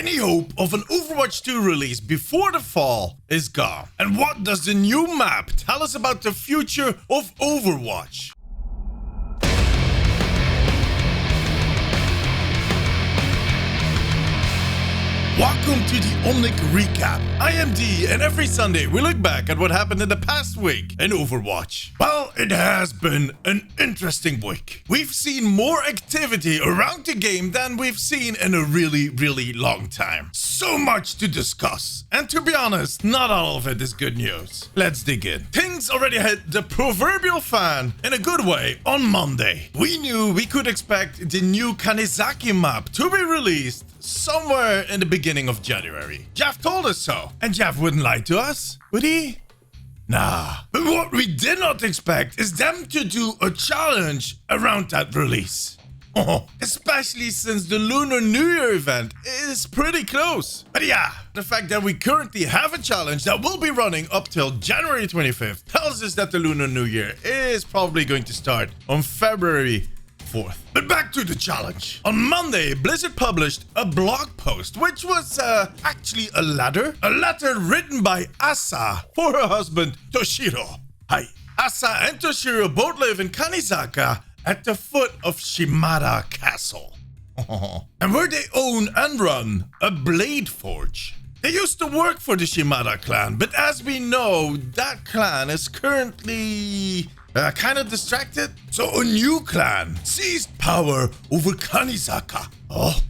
Any hope of an Overwatch 2 release before the fall is gone. And what does the new map tell us about the future of Overwatch? Welcome to the Omnic Recap. I am D, and every Sunday we look back at what happened in the past week in Overwatch. Well, it has been an interesting week. We've seen more activity around the game than we've seen in a really long time. So much to discuss. And to be honest, not all of it is good news. Let's dig in. Things already hit the proverbial fan in a good way on Monday. We knew we could expect the new Kanesaki map to be released somewhere in the beginning of January. Jeff told us so. And Jeff wouldn't lie to us, would he? Nah. But what we did not expect is them to do a challenge around that release. Especially since the Lunar New Year event is pretty close. But yeah, the fact that we currently have a challenge that will be running up till January 25th tells us that the Lunar New Year is probably going to start on February 4th. But back to the challenge. On Monday, Blizzard published a blog post, which was actually a letter written by Asa for her husband Toshiro. Hi. Asa and Toshiro both live in Kanesaki at the foot of Shimada Castle. And where they own and run a blade forge. They used to work for the Shimada clan, but as we know, that clan is currently kind of distracted. So a new clan seized power over Kanesaki.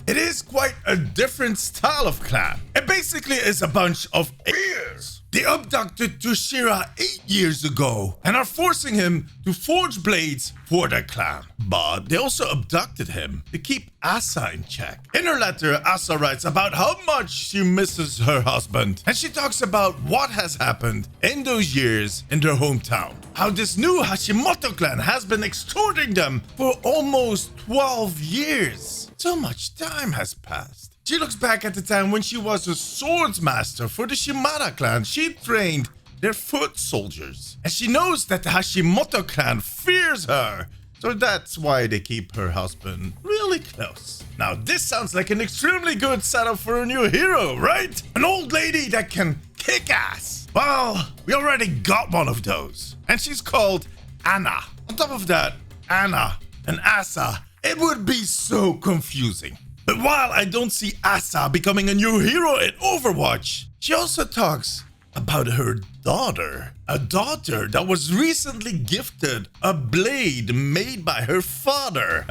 It is quite a different style of clan. It basically is a bunch of ears. They abducted Toshiro 8 years ago and are forcing him to forge blades for their clan. But they also abducted him to keep Asa in check. In her letter, Asa writes about how much she misses her husband. And she talks about what has happened in those years in their hometown. How this new Hashimoto clan has been extorting them for almost 12 years. So much time has passed. She looks back at the time when she was a swordsmaster for the Shimada clan. She trained their foot soldiers. And she knows that the Hashimoto clan fears her. So that's why they keep her husband really close. Now this sounds like an extremely good setup for a new hero, right? An old lady that can kick ass. Well, we already got one of those. And she's called Anna. On top of that, Anna and Asa, it would be so confusing. But while I don't see Asa becoming a new hero in Overwatch, she also talks about her daughter. A daughter that was recently gifted a blade made by her father.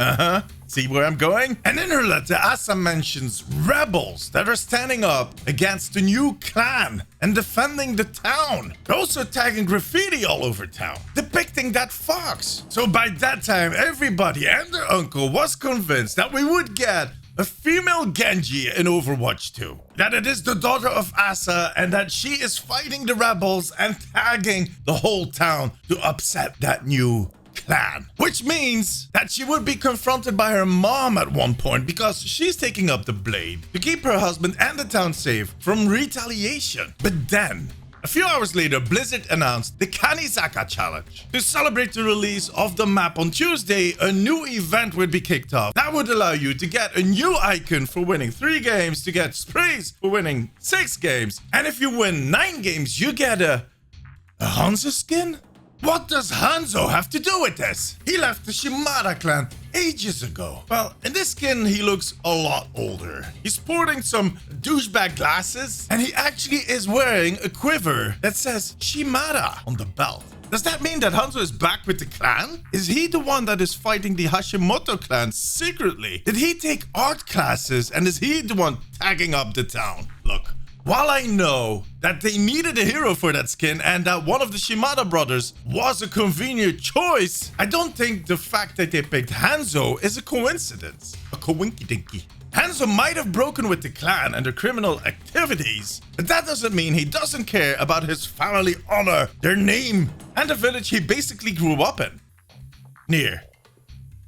See where I'm going? And in her letter, Asa mentions rebels that are standing up against the new clan and defending the town. They're also tagging graffiti all over town, depicting that fox. So by that time, everybody and their uncle was convinced that we would get a female Genji in Overwatch 2. That it is the daughter of Asa and that she is fighting the rebels and tagging the whole town to upset that new clan. Which means that she would be confronted by her mom at one point because she's taking up the blade to keep her husband and the town safe from retaliation. But then, a few hours later, Blizzard announced the Kanesaki challenge. To celebrate the release of the map on Tuesday, a new event would be kicked off. That would allow you to get a new icon for winning 3 games, to get sprays for winning 6 games, and if you win 9 games, you get a Hanzo skin? What does Hanzo have to do with this? He left the Shimada clan ages ago. Well, in this skin, he looks a lot older. He's sporting some douchebag glasses, and he actually is wearing a quiver that says Shimada on the belt. Does that mean that Hanzo is back with the clan? Is he the one that is fighting the Hashimoto clan secretly? Did he take art classes, and is he the one tagging up the town? Look. While I know that they needed a hero for that skin and that one of the Shimada brothers was a convenient choice, I don't think the fact that they picked Hanzo is a coincidence. A coinky-dinky. Hanzo might have broken with the clan and their criminal activities, but that doesn't mean he doesn't care about his family honor, their name, and the village he basically grew up in. Near.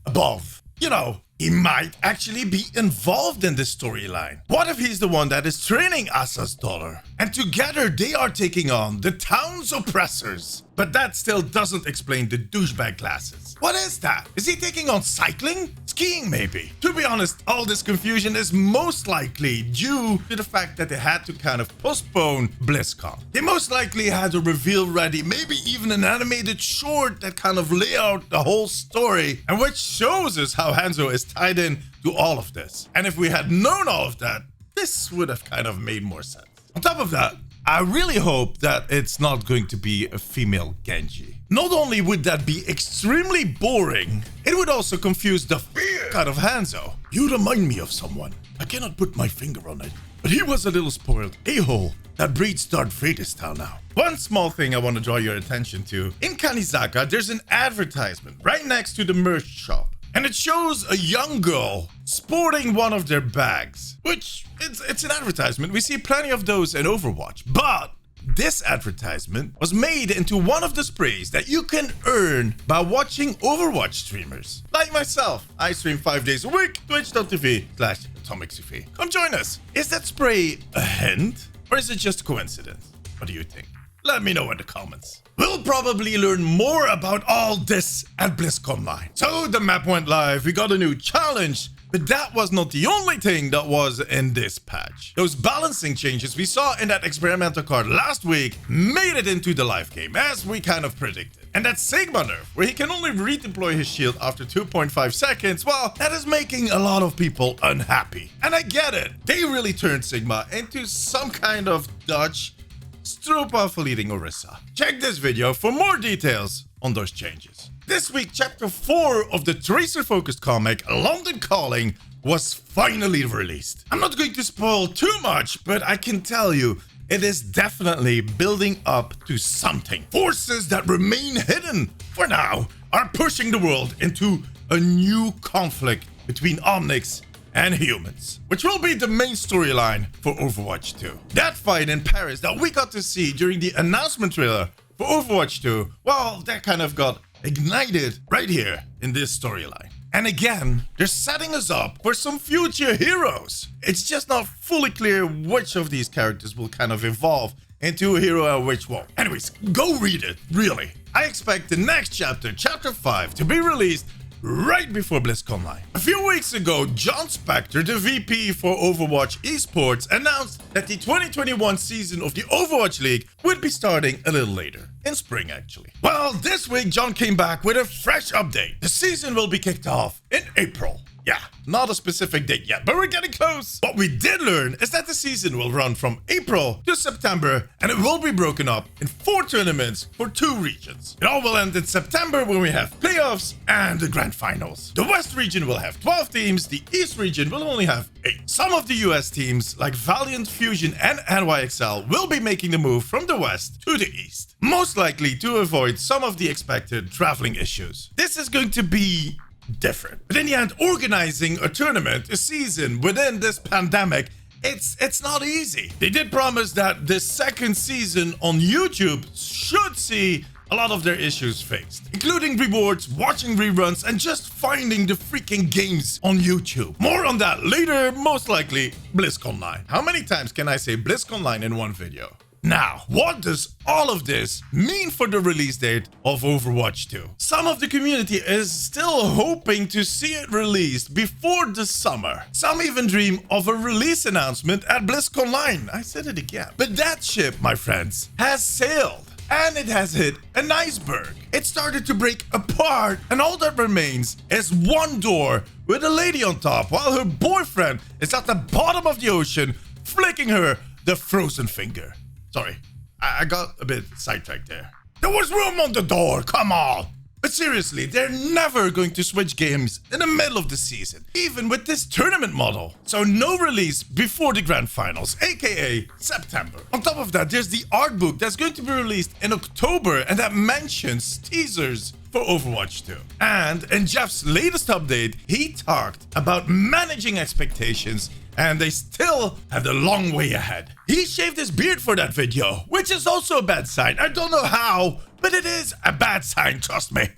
Above. You know, he might actually be involved in this storyline. What if he's the one that is training Asa's daughter? And together they are taking on the town's oppressors. But that still doesn't explain the douchebag classes. What is that? Is he taking on cycling? Skiing maybe? To be honest, all this confusion is most likely due to the fact that they had to kind of postpone BlizzCon. They most likely had a reveal ready, maybe even an animated short that kind of lay out the whole story and which shows us how Hanzo is tied in to all of this. And if we had known all of that, this would have kind of made more sense. On top of that, I really hope that it's not going to be a female Genji. Not only would that be extremely boring, it would also confuse the f*** out of Hanzo. You remind me of someone. I cannot put my finger on it, but he was a little spoiled a-hole that breeds Darth Vader style now. One small thing I want to draw your attention to. In Kanesaki, there's an advertisement right next to the merch shop. And it shows a young girl sporting one of their bags, which it's an advertisement. We see plenty of those in Overwatch, but this advertisement was made into one of the sprays that you can earn by watching Overwatch streamers. Like myself, I stream 5 days a week, twitch.tv/OMNICSHOP. Come join us. Is that spray a hint or is it just a coincidence? What do you think? Let me know in the comments. We'll probably learn more about all this at BlizzCon. So the map went live, we got a new challenge, but that was not the only thing that was in this patch. Those balancing changes we saw in that experimental card last week made it into the live game, as we kind of predicted. And that Sigma nerf, where he can only redeploy his shield after 2.5 seconds, well, that is making a lot of people unhappy. And I get it, they really turned Sigma into some kind of Dutch Stropa for leading Orisa. Check this video for more details on those changes. This week, chapter 4 of the Tracer-focused comic London Calling was finally released. I'm not going to spoil too much, but I can tell you, it is definitely building up to something. Forces that remain hidden for now are pushing the world into a new conflict between Omnics and humans, which will be the main storyline for Overwatch 2. That fight in Paris that we got to see during the announcement trailer for Overwatch 2, well, that kind of got ignited right here in this storyline. And again, they're setting us up for some future heroes. It's just not fully clear which of these characters will kind of evolve into a hero and which won't. Anyways, go read it, really. I expect the next chapter, chapter 5, to be released right before BlizzCon. A few weeks ago, John Spector, the VP for Overwatch Esports, announced that the 2021 season of the Overwatch League would be starting a little later. In spring, actually. Well, this week, John came back with a fresh update. The season will be kicked off in April. Yeah, not a specific date yet, but we're getting close. What we did learn is that the season will run from April to September, and it will be broken up in 4 tournaments for 2 regions. It all will end in September when we have playoffs and the grand finals. The West region will have 12 teams, the East region will only have 8. Some of the US teams, like Valiant, Fusion, and NYXL, will be making the move from the West to the East, most likely to avoid some of the expected traveling issues. This is going to be different. But in the end, organizing a tournament, a season within this pandemic, it's not easy. They did promise that the second season on YouTube should see a lot of their issues fixed, including rewards, watching reruns, and just finding the freaking games on YouTube. More on that later, most likely BlizzCon. How many times can I say BlizzCon in one video? Now, what does all of this mean for the release date of Overwatch 2? Some of the community is still hoping to see it released before the summer. Some even dream of a release announcement at BlizzCon. I said it again. But that ship, my friends, has sailed. And it has hit an iceberg. It started to break apart, and all that remains is one door with a lady on top while her boyfriend is at the bottom of the ocean flicking her the frozen finger. Sorry, I got a bit sidetracked there. There was room on the door, come on! But seriously, they're never going to switch games in the middle of the season, even with this tournament model. So no release before the grand finals, aka September. On top of that, there's the art book that's going to be released in October, and that mentions teasers for Overwatch 2. And in Jeff's latest update, he talked about managing expectations, and they still have the long way ahead. He shaved his beard for that video, which is also a bad sign. I don't know how, but it is a bad sign, trust me.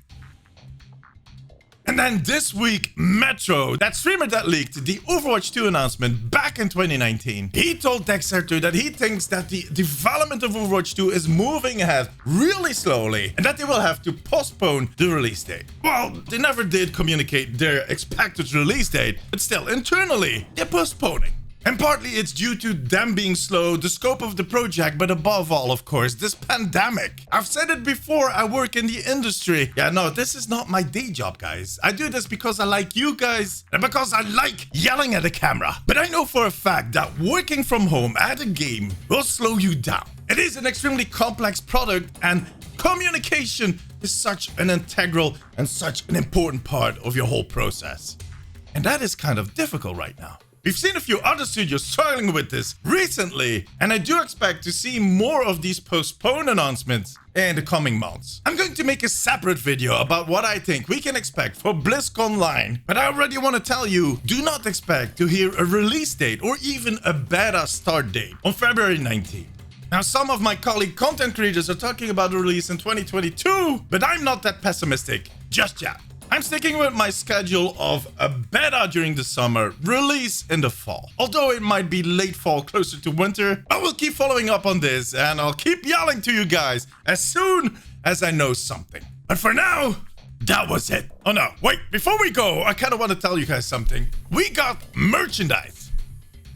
And then this week, Metro, that streamer that leaked the Overwatch 2 announcement back in 2019, he told Dexter that he thinks that the development of Overwatch 2 is moving ahead really slowly and that they will have to postpone the release date. Well, they never did communicate their expected release date, but still, internally, they're postponing. And partly it's due to them being slow, the scope of the project, but above all, of course, this pandemic. I've said it before, I work in the industry. Yeah, no, this is not my day job, guys. I do this because I like you guys and because I like yelling at the camera. But I know for a fact that working from home at a game will slow you down. It is an extremely complex product and communication is such an integral and such an important part of your whole process. And that is kind of difficult right now. We've seen a few other studios struggling with this recently, and I do expect to see more of these postponed announcements in the coming months. I'm going to make a separate video about what I think we can expect for BlizzConline, but I already want to tell you, do not expect to hear a release date or even a beta start date on February 19th. Now, some of my colleague content creators are talking about a release in 2022, but I'm not that pessimistic just yet. I'm sticking with my schedule of a beta during the summer, release in the fall. Although it might be late fall, closer to winter, I will keep following up on this and I'll keep yelling to you guys as soon as I know something. But for now, that was it. Oh no, wait, before we go, I kind of want to tell you guys something. We got merchandise.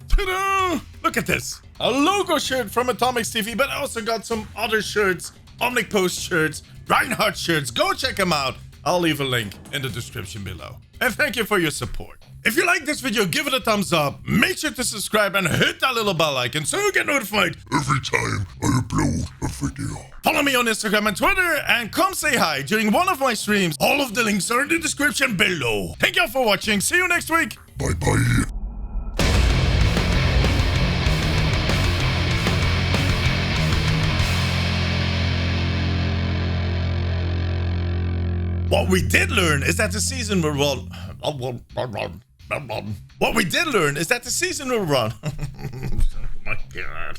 Ta-da! Look at this. A logo shirt from Atomics TV, but I also got some other shirts, Omnic Post shirts, Reinhardt shirts. Go check them out. I'll leave a link in the description below. And thank you for your support. If you like this video, give it a thumbs up. Make sure to subscribe and hit that little bell icon so you get notified every time I upload a video. Follow me on Instagram and Twitter and come say hi during one of my streams. All of the links are in the description below. Thank you all for watching. See you next week. Bye bye. What we did learn is that the season will run. What we did learn is that the season will run. Oh my God.